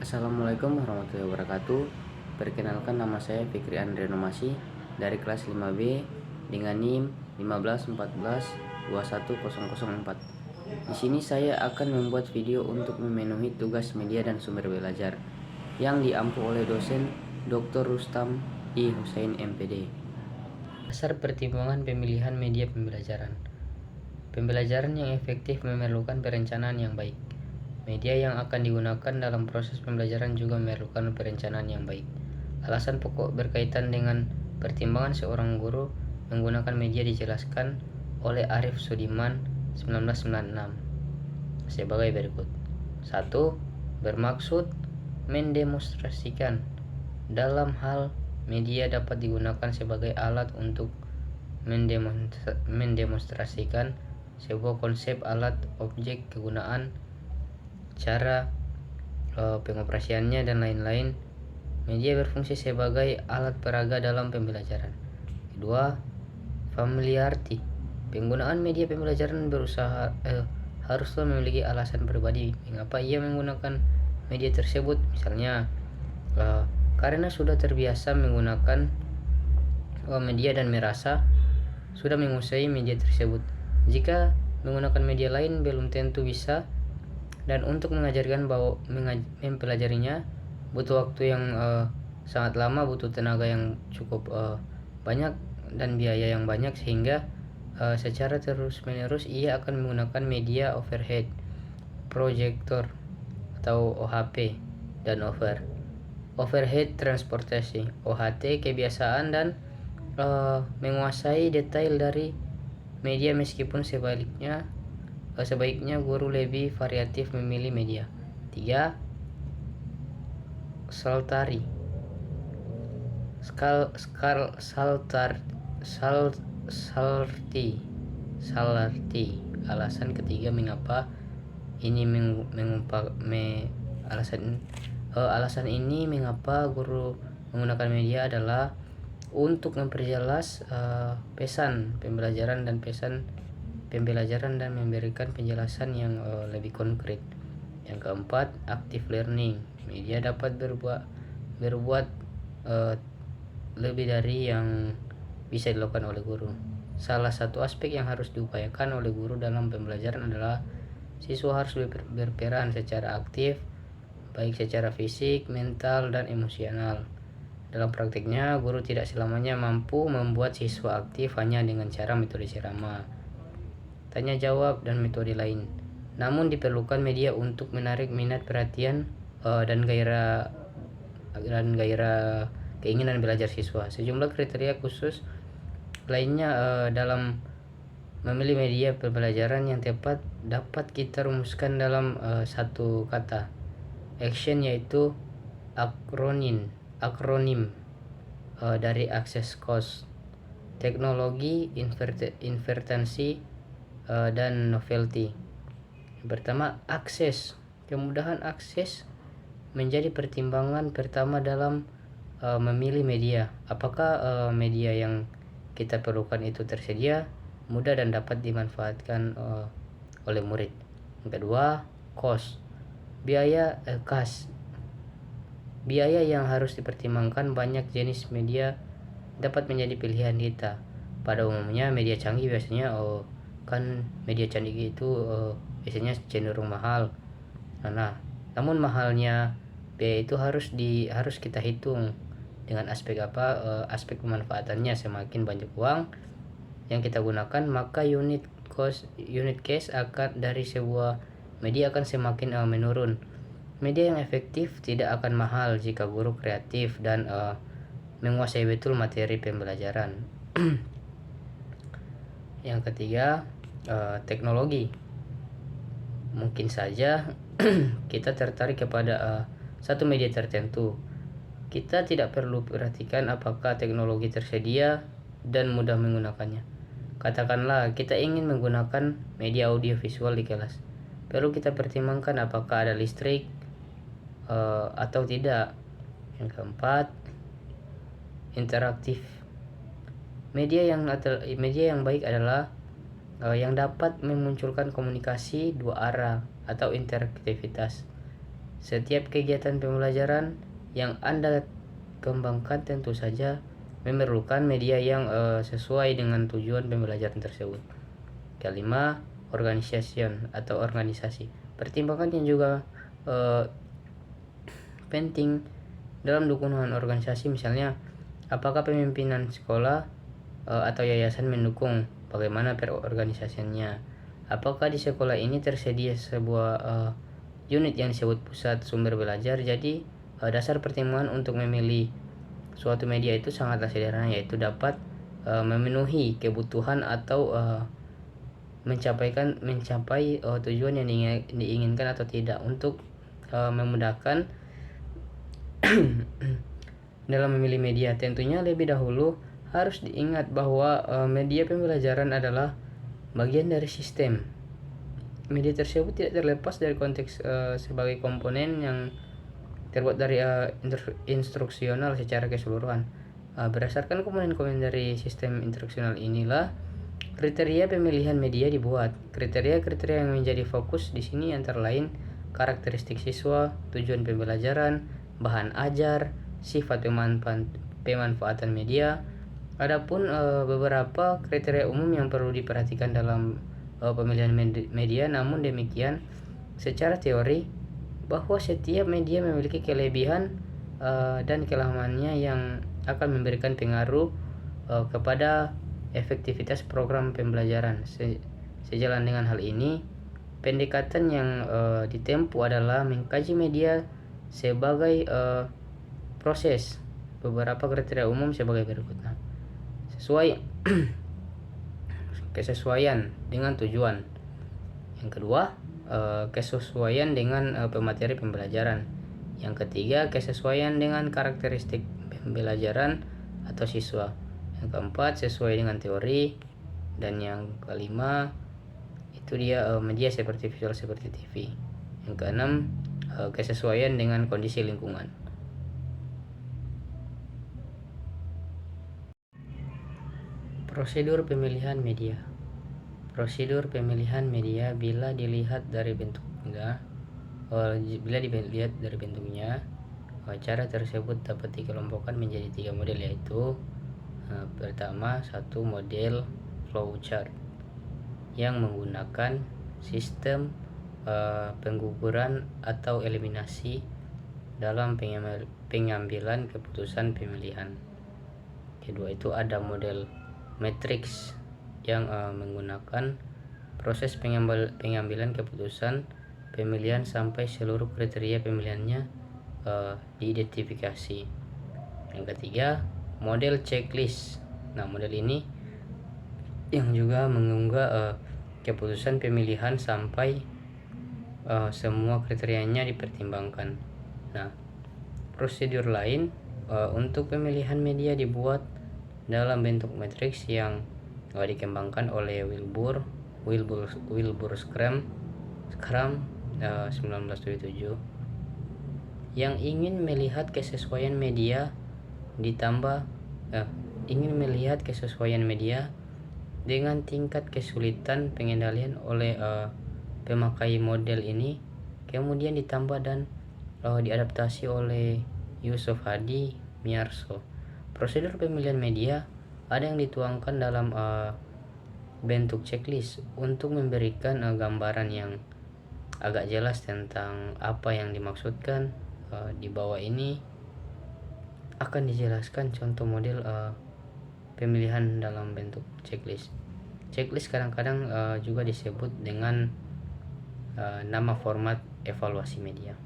Assalamualaikum warahmatullahi wabarakatuh. Perkenalkan, nama saya Fikri Andre Nomasi dari kelas 5B dengan NIM 1514210004. Di sini saya akan membuat video untuk memenuhi tugas media dan sumber belajar yang diampu oleh dosen Dr. Rustam I. Hussein MPD. Dasar pertimbangan pemilihan media pembelajaran. Pembelajaran yang efektif memerlukan perencanaan yang baik. Media yang akan digunakan dalam proses pembelajaran juga memerlukan perencanaan yang baik. Alasan pokok berkaitan dengan pertimbangan seorang guru menggunakan media dijelaskan oleh Arif Sudiman 1996 sebagai berikut. 1. Bermaksud mendemonstrasikan. Dalam hal media dapat digunakan sebagai alat untuk mendemonstrasikan sebuah konsep, alat, objek, kegunaan, cara pengoperasiannya, dan lain-lain. Media berfungsi sebagai alat peraga dalam pembelajaran. 2. Familiarity. Penggunaan media pembelajaran haruslah memiliki alasan pribadi mengapa ia menggunakan media tersebut. Misalnya, karena sudah terbiasa menggunakan media dan merasa sudah menguasai media tersebut. Jika menggunakan media lain belum tentu bisa, dan untuk mengajarkan bahwa mempelajarinya butuh waktu yang sangat lama, butuh tenaga yang cukup banyak dan biaya yang banyak, sehingga secara terus-menerus ia akan menggunakan media overhead, proyektor atau OHP, dan overhead transportasi OHT kebiasaan dan menguasai detail dari media, meskipun sebaiknya guru lebih variatif memilih media. 3. Saltari. Salarti. Alasan ketiga mengapa ini alasan ini mengapa guru menggunakan media adalah untuk memperjelas pesan pembelajaran dan memberikan penjelasan yang lebih konkret. Yang keempat, active learning. Media dapat berbuat lebih dari yang bisa dilakukan oleh guru. Salah satu aspek yang harus diupayakan oleh guru dalam pembelajaran adalah siswa harus berperan secara aktif, baik secara fisik, mental, dan emosional. Dalam praktiknya, guru tidak selamanya mampu membuat siswa aktif hanya dengan cara metode ceramah, tanya jawab, dan metode lain. Namun diperlukan media untuk menarik minat, perhatian, dan gairah keinginan belajar siswa. Sejumlah kriteria khusus lainnya dalam memilih media pembelajaran yang tepat dapat kita rumuskan dalam satu kata, action, yaitu akronim dari akses, cost, teknologi, invertansi, dan novelty. Yang pertama, akses. Kemudahan akses menjadi pertimbangan pertama dalam memilih media. Apakah media yang kita perlukan itu tersedia, mudah, dan dapat dimanfaatkan oleh murid. Yang kedua, cost. Biaya yang harus dipertimbangkan. Banyak jenis media dapat menjadi pilihan kita. Pada umumnya media canggih biasanya media canggih itu biasanya cenderung mahal. Namun mahalnya biaya itu harus kita hitung dengan aspek aspek pemanfaatannya. Semakin banyak uang yang kita gunakan, maka unit case dari sebuah media akan semakin menurun. Media yang efektif tidak akan mahal jika guru kreatif dan menguasai betul materi pembelajaran. Yang ketiga, teknologi. Mungkin saja kita tertarik kepada satu media tertentu. Kita tidak perlu perhatikan apakah teknologi tersedia dan mudah menggunakannya. Katakanlah kita ingin menggunakan media audio visual di kelas. Perlu kita pertimbangkan apakah ada listrik atau tidak. Yang keempat, interaktif. Media yang baik adalah yang dapat memunculkan komunikasi dua arah atau interaktivitas. Setiap kegiatan pembelajaran yang Anda kembangkan tentu saja memerlukan media yang sesuai dengan tujuan pembelajaran tersebut. Kelima, organisasi. Pertimbangan yang juga penting dalam dukungan organisasi, misalnya apakah pemimpinan sekolah atau yayasan mendukung, bagaimana perorganisasiannya, apakah di sekolah ini tersedia sebuah unit yang disebut pusat sumber belajar. Jadi dasar pertimbangan untuk memilih suatu media itu sangatlah sederhana, yaitu dapat memenuhi kebutuhan atau mencapai tujuan yang diinginkan atau tidak. Untuk memudahkan dalam memilih media, tentunya lebih dahulu harus diingat bahwa media pembelajaran adalah bagian dari sistem. Media tersebut tidak terlepas dari konteks sebagai komponen yang terbuat dari instruksional secara keseluruhan. Berdasarkan komponen-komponen dari sistem instruksional inilah kriteria pemilihan media dibuat. Kriteria-kriteria yang menjadi fokus di sini antara lain karakteristik siswa, tujuan pembelajaran, bahan ajar, sifat pemanfaatan media. Adapun beberapa kriteria umum yang perlu diperhatikan dalam pemilihan media. Namun demikian, secara teori bahwa setiap media memiliki kelebihan dan kelemahannya yang akan memberikan pengaruh kepada efektivitas program pembelajaran. Sejalan dengan hal ini, pendekatan yang ditempuh adalah mengkaji media sebagai proses. Beberapa kriteria umum sebagai berikut. Kesesuaian dengan tujuan. Yang kedua, kesesuaian dengan pemateri pembelajaran. Yang ketiga, kesesuaian dengan karakteristik pembelajaran atau siswa. Yang keempat, sesuai dengan teori. Dan yang kelima, itu dia media seperti visual seperti TV. Yang keenam, kesesuaian dengan kondisi lingkungan. Prosedur pemilihan media. Prosedur pemilihan media bila dilihat dari bentuknya, cara tersebut dapat dikelompokkan menjadi 3 model, yaitu pertama, satu model flowchart yang menggunakan sistem pengguguran atau eliminasi dalam pengambilan keputusan pemilihan. Kedua, itu ada model matriks yang menggunakan proses pengambilan keputusan pemilihan sampai seluruh kriteria pemilihannya diidentifikasi. Yang ketiga, model checklist. Nah, model ini yang juga mengunggah keputusan pemilihan sampai semua kriterianya dipertimbangkan. Nah, prosedur lain untuk pemilihan media dibuat dalam bentuk matriks yang dikembangkan oleh Wilbur Scrum 1977. Yang ingin melihat kesesuaian media dengan tingkat kesulitan pengendalian oleh pemakai model ini, kemudian ditambah dan diadaptasi oleh Yusuf Hadi Miarso. Prosedur pemilihan media ada yang dituangkan dalam bentuk checklist untuk memberikan gambaran yang agak jelas tentang apa yang dimaksudkan. Di bawah ini akan dijelaskan contoh model pemilihan dalam bentuk checklist. Checklist kadang-kadang juga disebut dengan nama format evaluasi media.